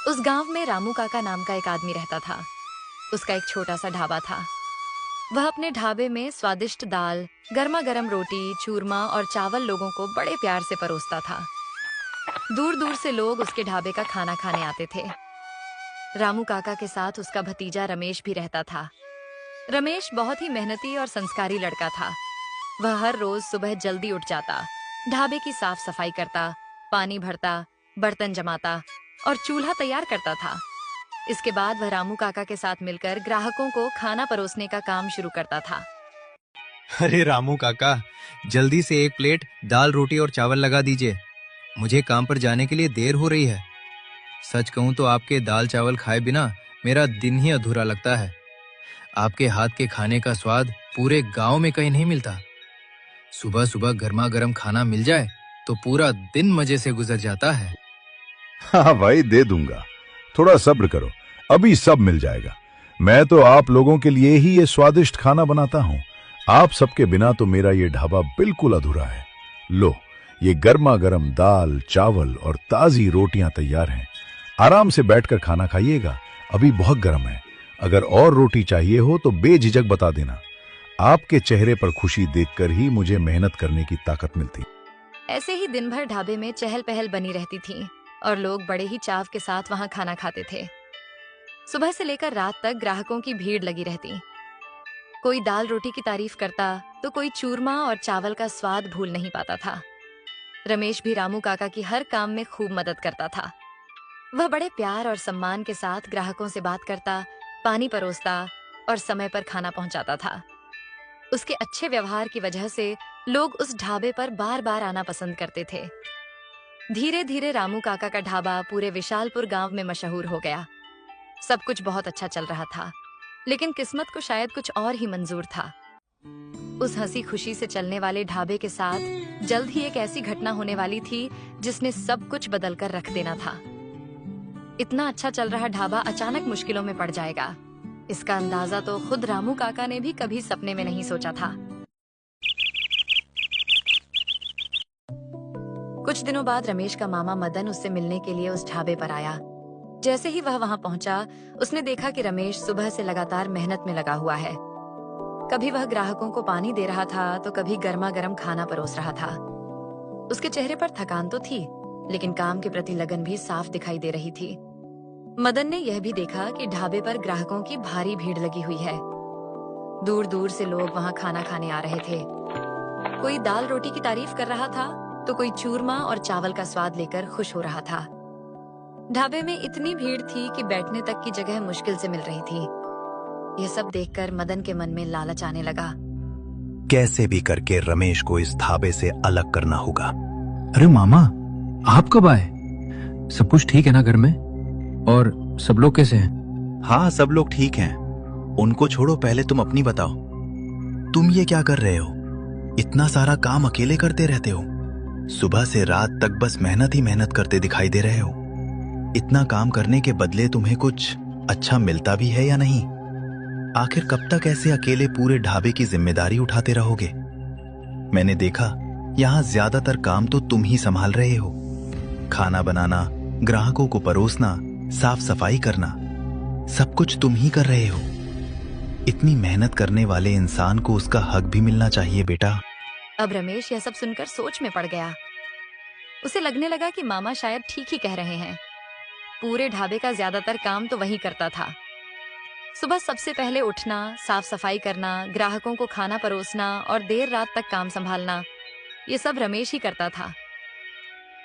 उस गांव में रामू काका नाम का एक आदमी रहता था। उसका एक छोटा सा ढाबा था। वह अपने ढाबे में स्वादिष्ट दाल, गर्मा गर्म रोटी, चूरमा और चावल लोगों को बड़े प्यार से परोसता था। दूर दूर से लोग उसके ढाबे का खाना खाने आते थे। रामू काका के साथ उसका भतीजा रमेश भी रहता था। रमेश बहुत ही मेहनती और संस्कारी लड़का था। वह हर रोज सुबह जल्दी उठ जाता, ढाबे की साफ सफाई करता, पानी भरता, बर्तन जमाता और चूल्हा तैयार करता था। इसके बाद वह रामू काका के साथ मिलकर ग्राहकों को खाना परोसने का काम शुरू करता था। अरे रामू काका, जल्दी से एक प्लेट दाल रोटी और चावल लगा दीजिए। मुझे काम पर जाने के लिए देर हो रही है। सच कहूं तो आपके दाल चावल खाए बिना मेरा दिन ही अधूरा लगता है। आपके हाथ के खाने का स्वाद पूरे गांव में कहीं नहीं मिलता। सुबह सुबह गर्मा गर्म खाना मिल जाए तो पूरा दिन मजे से गुजर जाता है। हाँ भाई, दे दूंगा। थोड़ा सब्र करो, अभी सब मिल जाएगा। मैं तो आप लोगों के लिए ही ये स्वादिष्ट खाना बनाता हूँ। आप सबके बिना तो मेरा ये ढाबा बिल्कुल अधूरा है। लो, ये गर्मा गर्म दाल, चावल और ताजी रोटियां तैयार हैं। आराम से बैठकर खाना खाइएगा, अभी बहुत गर्म है। अगर और रोटी चाहिए हो तो बेझिझक बता देना। आपके चेहरे पर खुशी देखकर ही मुझे मेहनत करने की ताकत मिलती। ऐसे ही दिन भर ढाबे में चहल पहल बनी रहती थी और लोग बड़े ही चाव के साथ वहां खाना खाते थे। सुबह से लेकर रात तक ग्राहकों की भीड़ लगी रहती। कोई दाल रोटी की तारीफ करता तो कोई चूरमा और चावल का स्वाद भूल नहीं पाता था। रमेश भी रामू काका की हर काम में खूब मदद करता था। वह बड़े प्यार और सम्मान के साथ ग्राहकों से बात करता, पानी परोसता और समय पर खाना पहुंचाता था। उसके अच्छे व्यवहार की वजह से लोग उस ढाबे पर बार बार आना पसंद करते थे। धीरे धीरे रामू काका का ढाबा पूरे विशालपुर गांव में मशहूर हो गया। सब कुछ बहुत अच्छा चल रहा था, लेकिन किस्मत को शायद कुछ और ही मंजूर था। उस हंसी खुशी से चलने वाले ढाबे के साथ जल्द ही एक ऐसी घटना होने वाली थी जिसने सब कुछ बदल कर रख देना था। इतना अच्छा चल रहा ढाबा अचानक मुश्किलों में पड़ जाएगा, इसका अंदाजा तो खुद रामू काका ने भी कभी सपने में नहीं सोचा था। कुछ दिनों बाद रमेश का मामा मदन उससे मिलने के लिए उस ढाबे पर आया। जैसे ही वह वहां पहुंचा, उसने देखा कि रमेश सुबह से लगातार मेहनत में लगा हुआ है। कभी वह ग्राहकों को पानी दे रहा था तो कभी गर्मा गर्म खाना परोस रहा था। उसके चेहरे पर थकान तो थी, लेकिन काम के प्रति लगन भी साफ दिखाई दे रही थी। मदन ने यह भी देखा कि ढाबे पर ग्राहकों की भारी भीड़ लगी हुई है। दूर दूर से लोग वहां खाना खाने आ रहे थे। कोई दाल रोटी की तारीफ कर रहा था तो कोई चूरमा और चावल का स्वाद लेकर खुश हो रहा था। ढाबे में इतनी भीड़ थी कि बैठने तक की जगह मुश्किल से मिल रही थी। यह सब देखकर मदन के मन में लालच आने लगा। कैसे भी करके रमेश को इस ढाबे से अलग करना होगा। अरे मामा, आप कब आए? सब कुछ ठीक है ना घर में? और सब लोग कैसे हैं? हाँ, सब लोग ठीक हैं। उनको छोड़ो, पहले तुम अपनी बताओ। तुम ये क्या कर रहे हो? इतना सारा काम अकेले करते रहते हो। सुबह से रात तक बस मेहनत ही मेहनत करते दिखाई दे रहे हो। इतना काम करने के बदले तुम्हें कुछ अच्छा मिलता भी है या नहीं? आखिर कब तक ऐसे अकेले पूरे ढाबे की जिम्मेदारी उठाते रहोगे? मैंने देखा यहाँ ज्यादातर काम तो तुम ही संभाल रहे हो। खाना बनाना, ग्राहकों को परोसना, साफ सफाई करना, सब कुछ तुम ही कर रहे हो। इतनी मेहनत करने वाले इंसान को उसका हक भी मिलना चाहिए बेटा। अब रमेश यह सब सुनकर सोच में पड़ गया। उसे लगने लगा कि मामा शायद ठीक ही कह रहे हैं। पूरे ढाबे का ज्यादातर काम तो वही करता था। सुबह सबसे पहले उठना, साफ सफाई करना, ग्राहकों को खाना परोसना और देर रात तक काम संभालना, ये सब रमेश ही करता था।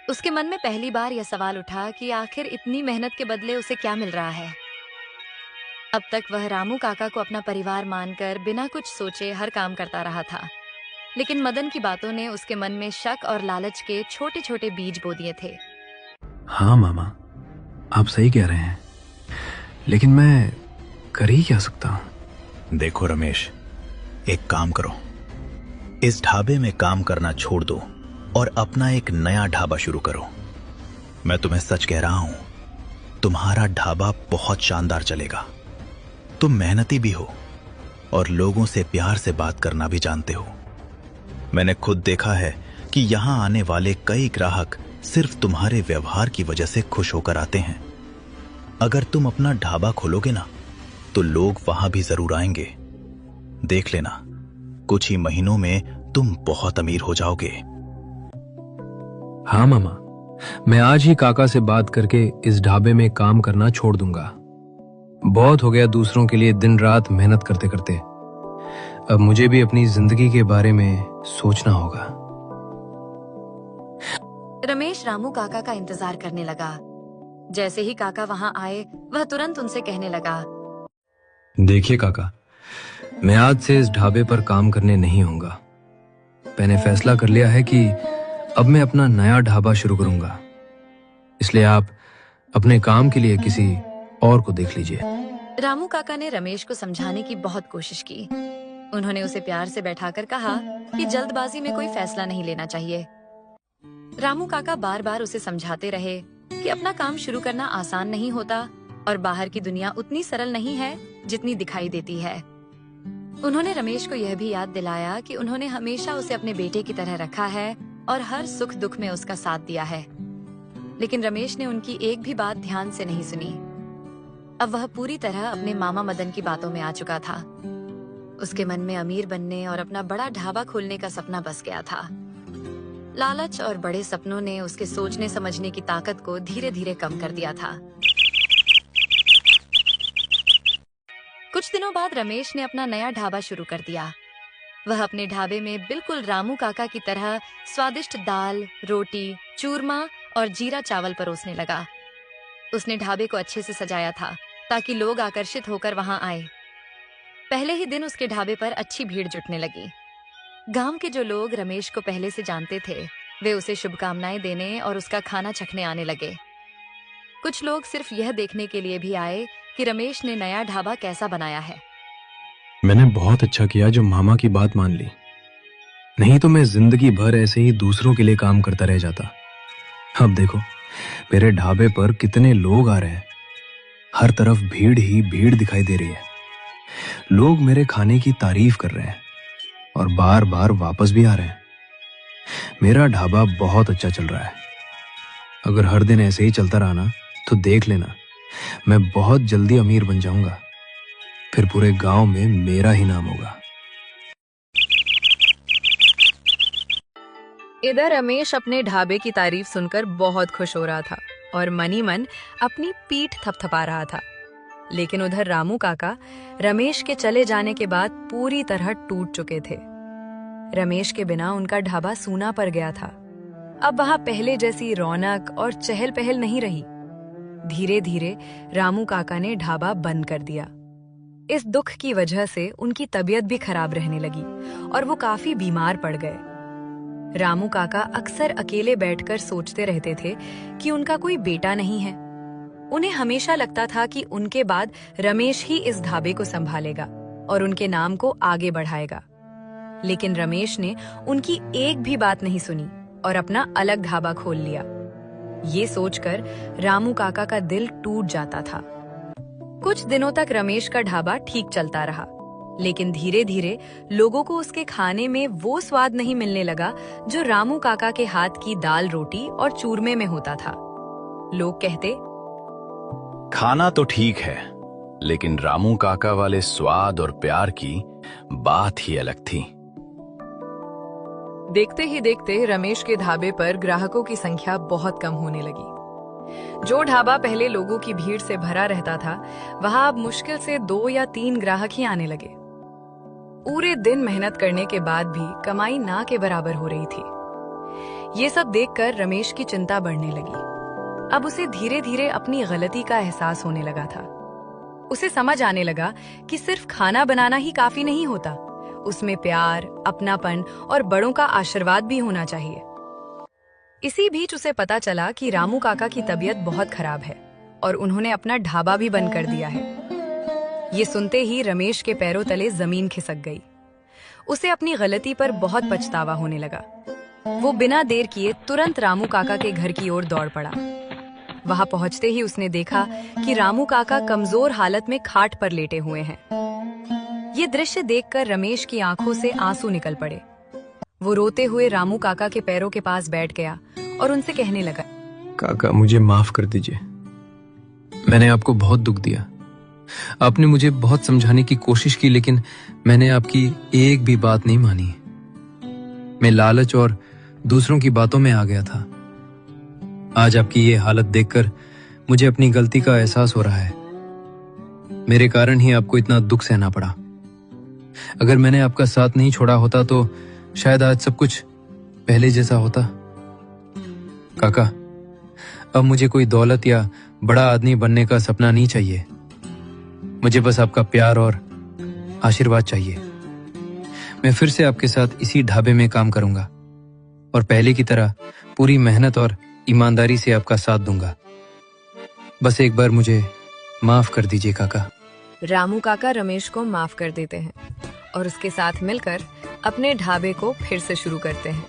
उसके मन में पहली बार यह सवाल उठा कि आखिर इतनी मेहनत के बदले उसे क्या मिल रहा है। अब तक वह रामू काका को अपना परिवार मानकर बिना कुछ सोचे हर काम करता रहा था, लेकिन मदन की बातों ने उसके मन में शक और लालच के छोटे छोटे बीज बो दिए थे। हाँ मामा, आप सही कह रहे हैं, लेकिन मैं कर ही क्या सकता हूँ? देखो रमेश, एक काम करो, इस ढाबे में काम करना छोड़ दो और अपना एक नया ढाबा शुरू करो। मैं तुम्हें सच कह रहा हूं, तुम्हारा ढाबा बहुत शानदार चलेगा। तुम मेहनती भी हो और लोगों से प्यार से बात करना भी जानते हो। मैंने खुद देखा है कि यहां आने वाले कई ग्राहक सिर्फ तुम्हारे व्यवहार की वजह से खुश होकर आते हैं। अगर तुम अपना ढाबा खोलोगे ना तो लोग वहां भी जरूर आएंगे। देख लेना, कुछ ही महीनों में तुम बहुत अमीर हो जाओगे। हाँ मामा, मैं आज ही काका से बात करके इस ढाबे में काम करना छोड़ दूंगा। बहुत हो गया दूसरों के लिए दिन रात मेहनत करते करते। अब मुझे भी अपनी जिंदगी के बारे में सोचना होगा। रमेश रामू काका का इंतजार करने लगा। जैसे ही काका वहां आए, वह तुरंत उनसे कहने लगा, देखिए काका, मैं आज से इस ढाबे पर काम करने नहीं आऊंगा। मैंने फैसला कर लिया है कि अब मैं अपना नया ढाबा शुरू करूंगा। इसलिए आप अपने काम के लिए किसी और को देख लीजिए। रामू काका ने रमेश को समझाने की बहुत कोशिश की। उन्होंने उसे प्यार से बैठाकर कहा कि जल्दबाजी में कोई फैसला नहीं लेना चाहिए। रामू काका बार बार उसे समझाते रहे कि अपना काम शुरू करना आसान नहीं होता और बाहर की दुनिया उतनी सरल नहीं है जितनी दिखाई देती है। उन्होंने रमेश को यह भी याद दिलाया कि उन्होंने हमेशा उसे अपने बेटे की तरह रखा है और हर सुख दुख में उसका साथ दिया है। लेकिन रमेश ने उनकी एक भी बात ध्यान से नहीं सुनी। अब वह पूरी तरह अपने मामा मदन की बातों में आ चुका था। उसके मन में अमीर बनने और अपना बड़ा ढाबा खोलने का सपना बस गया था। लालच और बड़े सपनों ने उसके सोचने समझने की ताकत को धीरे धीरे कम कर दिया था। कुछ दिनों बाद रमेश ने अपना नया ढाबा शुरू कर दिया। वह अपने ढाबे में बिल्कुल रामू काका की तरह स्वादिष्ट दाल, रोटी, चूरमा और जीरा चावल परोसने लगा। उसने ढाबे को अच्छे से सजाया था ताकि लोग आकर्षित होकर वहां आए। पहले ही दिन उसके ढाबे पर अच्छी भीड़ जुटने लगी। गांव के जो लोग रमेश को पहले से जानते थे, वे उसे शुभकामनाएं देने और उसका खाना चखने आने लगे। कुछ लोग सिर्फ यह देखने के लिए भी आए कि रमेश ने नया ढाबा कैसा बनाया है। मैंने बहुत अच्छा किया जो मामा की बात मान ली, नहीं तो मैं जिंदगी भर ऐसे ही दूसरों के लिए काम करता रह जाता। अब देखो, मेरे ढाबे पर कितने लोग आ रहे हैं। हर तरफ भीड़ ही भीड़ दिखाई दे रही है। लोग मेरे खाने की तारीफ कर रहे हैं और बार बार वापस भी आ रहे हैं। मेरा ढाबा बहुत अच्छा चल रहा है। अगर हर दिन ऐसे ही चलता रहा ना तो देख लेना, मैं बहुत जल्दी अमीर बन जाऊंगा। फिर पूरे गांव में मेरा ही नाम होगा। इधर रमेश अपने ढाबे की तारीफ सुनकर बहुत खुश हो रहा था और मनी मन अपनी पीठ थपथपा रहा था। लेकिन उधर रामू काका रमेश के चले जाने के बाद पूरी तरह टूट चुके थे। रमेश के बिना उनका ढाबा सूना पड़ गया था। अब वहां पहले जैसी रौनक और चहल पहल नहीं रही। धीरे धीरे रामू काका ने ढाबा बंद कर दिया। इस दुख की वजह से उनकी तबीयत भी खराब रहने लगी और वो काफी बीमार पड़ गए। रामू काका अक्सर अकेले बैठकर सोचते रहते थे कि उनका कोई बेटा नहीं है। उन्हें हमेशा लगता था कि उनके बाद रमेश ही इस ढाबे को संभालेगा और उनके नाम को आगे बढ़ाएगा। लेकिन रमेश ने उनकी एक भी बात नहीं सुनी और अपना अलग ढाबा खोल लिया। ये सोचकर रामू काका का दिल टूट जाता था। कुछ दिनों तक रमेश का ढाबा ठीक चलता रहा, लेकिन धीरे धीरे लोगों को उसके खाने में वो स्वाद नहीं मिलने लगा जो रामू काका के हाथ की दाल, रोटी और चूरमे में होता था। लोग कहते, खाना तो ठीक है, लेकिन रामू काका वाले स्वाद और प्यार की बात ही अलग थी। देखते ही देखते रमेश के ढाबे पर ग्राहकों की संख्या बहुत कम होने लगी। जो ढाबा पहले लोगों की भीड़ से भरा रहता था, वहां अब मुश्किल से 2 या 3 ग्राहक ही आने लगे। पूरे दिन मेहनत करने के बाद भी कमाई ना के बराबर हो रही थी। ये सब देखकर रमेश की चिंता बढ़ने लगी। अब उसे धीरे धीरे अपनी गलती का एहसास होने लगा था। उसे समझ आने लगा कि सिर्फ खाना बनाना ही काफी नहीं होता, उसमें प्यार, अपनापन और बड़ों का आशीर्वाद भी होना चाहिए। इसी बीच उसे पता चला कि रामू काका की तबीयत बहुत खराब है और उन्होंने अपना ढाबा भी बंद कर दिया है। ये सुनते ही रमेश के पैरों तले जमीन खिसक गई। उसे अपनी गलती पर बहुत पछतावा होने लगा। वो बिना देर किए तुरंत रामू काका के घर की ओर दौड़ पड़ा। वहां पहुंचते ही उसने देखा कि रामू काका कमजोर हालत में खाट पर लेटे हुए हैं। ये दृश्य देखकर रमेश की आंखों से आंसू निकल पड़े। वो रोते हुए रामू काका के पैरों के पास बैठ गया और उनसे कहने लगा, काका मुझे माफ कर दीजिए। मैंने आपको बहुत दुख दिया। आपने मुझे बहुत समझाने की कोशिश की, लेकिन मैंने आपकी एक भी बात नहीं मानी। मैं लालच और दूसरों की बातों में आ गया था। आज आपकी ये हालत देखकर मुझे अपनी गलती का एहसास हो रहा है। मेरे कारण ही आपको इतना दुख सहना पड़ा। अगर मैंने आपका साथ नहीं छोड़ा होता तो शायद आज सब कुछ पहले जैसा होता। काका, अब मुझे कोई दौलत या बड़ा आदमी बनने का सपना नहीं चाहिए। मुझे बस आपका प्यार और आशीर्वाद चाहिए। मैं फिर से आपके साथ इसी ढाबे में काम करूंगा और पहले की तरह पूरी मेहनत और ईमानदारी से आपका साथ दूंगा। बस एक बार मुझे माफ कर दीजिए काका। रामू काका रमेश को माफ कर देते हैं और उसके साथ मिलकर अपने ढाबे को फिर से शुरू करते हैं।